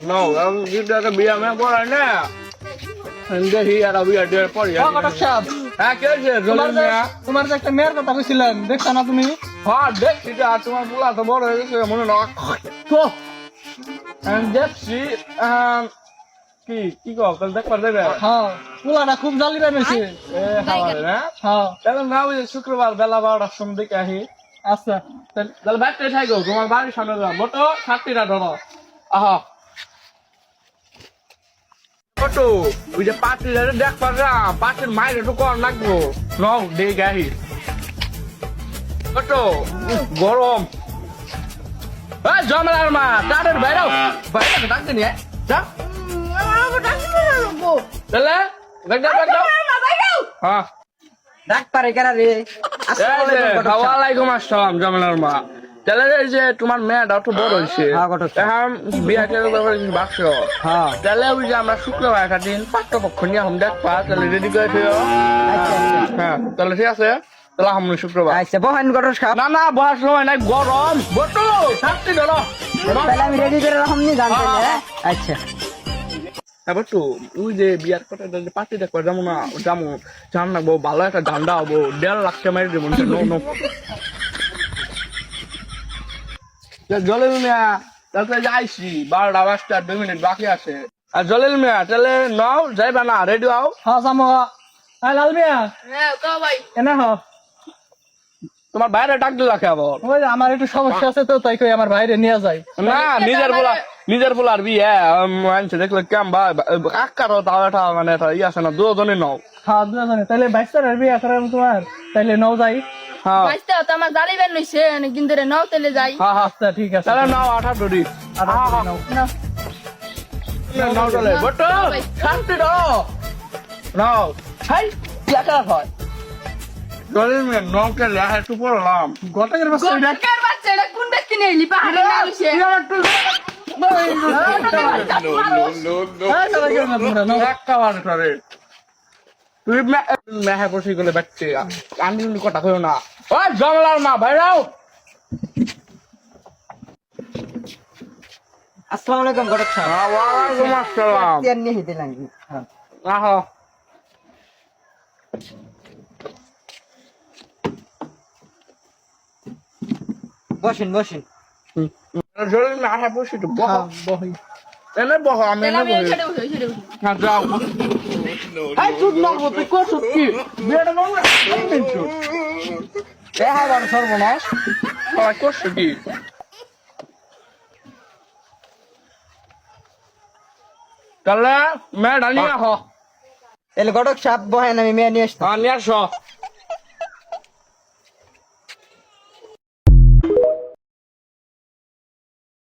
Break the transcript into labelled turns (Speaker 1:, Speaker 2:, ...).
Speaker 1: No, kita ke biar mana boleh ni. Anda hiar abi ada pori.
Speaker 2: ঘটক সাহেব
Speaker 1: হ্যাঁ কে আছে
Speaker 2: তোমার
Speaker 1: জলিল মিয়া
Speaker 2: তোমার যে একটা মেয়ের কথা কইছিলেন দেখছো না তুমি
Speaker 1: হ্যাঁ দেখছি যে আর তোমার বুলা তো বড় হয়ে গেছে মনে না তো দেখছি কি কি কও কাল দেখবার যাবে
Speaker 2: হ্যাঁ পোলাটা খুব জালি বানাইছে
Speaker 1: এ হাওয়ারে না
Speaker 2: হ্যাঁ
Speaker 1: তাহলে না ওই শুক্রবার বেলা 12টার সময় দেখে আহি
Speaker 2: আচ্ছা
Speaker 1: তাহলে বাইতে থাকো তোমার বাড়ির সামনে যাও মোটো 60টা ধরো আহা মোটো ওই যে পার্টিটা দেখবার যা পার্টির মাইরে তো কর লাগবো নাও দেখে আহি মোটো গরম এই জমেলার মা তাদের বাইরেও বাইরে ডাকতে নিয়ে যা তাহলে হ্যাঁ
Speaker 2: ডাক্তারে কেন রে
Speaker 1: ওয়ালাইকুম আসসালাম জমেলার মা তাহলে এই যে তোমার মেয়েটা একটু বড় হয়েছে এখন বিয়া বাক্স তাহলে ওই যে আমরা শুক্রবার একটা দিন পাত্রপক্ষ নিয়ে আমি দেখবা তাহলে রেডি করে দিও হ্যাঁ তাহলে ঠিক আছে তাহলে আমি শুক্রবার
Speaker 2: আচ্ছা বহেন ঘটক সাহেব
Speaker 1: না না বসার সময় নাই গরম বটু শান্তি ধরো
Speaker 2: তাহলে আমি রেডি করে রাখুন নি জানতে আচ্ছা
Speaker 1: এবার তো ওই যে বিয়ার কথা যে পার্টি দেখবার যেমন না যেমন জান না ভালো একটা গান্ডা হবো 1.5 লাখ টাকা মেরে দেবো নো জলিল মিয়া তাহলে যাইছি 12টা 2 মিনিট বাকি আছে আর জলিল মিয়া তাহলে নাও যাইবা না রেডি হও
Speaker 2: হ্যাঁ জামো আই লাল মিয়া
Speaker 3: হ্যাঁ কও ভাই
Speaker 2: এনে হ
Speaker 1: তোমার বাইরে ডাক দিলা কে আবার
Speaker 2: ওই আমার একটু সমস্যা আছে তো তাই কই আমার বাইরে নিয়ে যাই
Speaker 1: না নিজের বলার বিয়ে মানছে দেখলে কেম ভাই কাকারও তাও এটা মানে এটা ই আছে না দুজনে নাও
Speaker 2: হ্যাঁ দুজনে তাহলে 22 টাকার বিয়ে করার তোমার তাইলে নাও যাই
Speaker 1: হ্যাঁ
Speaker 3: বাইস্তা তো আমার জালি বেন লইছে কিন্তু রে নাও তেলে যাই
Speaker 1: হ্যাঁ হ্যাঁ
Speaker 2: আচ্ছা ঠিক আছে
Speaker 1: তাহলে নাও 18 ডরি
Speaker 2: নাও
Speaker 3: নাও
Speaker 1: নাও চলে বটো শান্তি দাও নাও ছাই একা হয় জলিল মিয়া নৌকে লেখা একটু পড়লাম
Speaker 2: ঘটকের বাচ্চা এটা
Speaker 3: গোটকার বাচ্চা এটা কোন ব্যক্তি নেই লিপা হারে না লইছে
Speaker 1: তুই মেহা বসে গেলে বাচ্চে আমি কথা কইও না ওই জমলার মা ভাইরাও
Speaker 2: আসসালামু আলাইকুম ঘটক সাহেব
Speaker 1: ওয়ালাইকুম আসসালাম
Speaker 2: তিয়ান নিয়ে দিলাম হ্যাঁ
Speaker 1: আহো
Speaker 2: বসেন বসেন
Speaker 1: জলিল মিয়া আশা বসে তো বহ
Speaker 2: বহি
Speaker 1: এনে বহ আমি এনে
Speaker 3: আমি
Speaker 1: বহি
Speaker 3: ছেড়ে বসে ছেড়ে বসে
Speaker 1: না যাও এই চুপ না তুই করছ কি বিয়েটা নোংরা
Speaker 2: দেখা বড় সর্বনাশ
Speaker 1: সবাই করছ কি তাহলে মেয়েটা নিয়ে আহ
Speaker 2: তাহলে ঘটক সাহেব বহেন আমি মেয়ে নিয়ে আসতাম
Speaker 1: নিয়ে আসো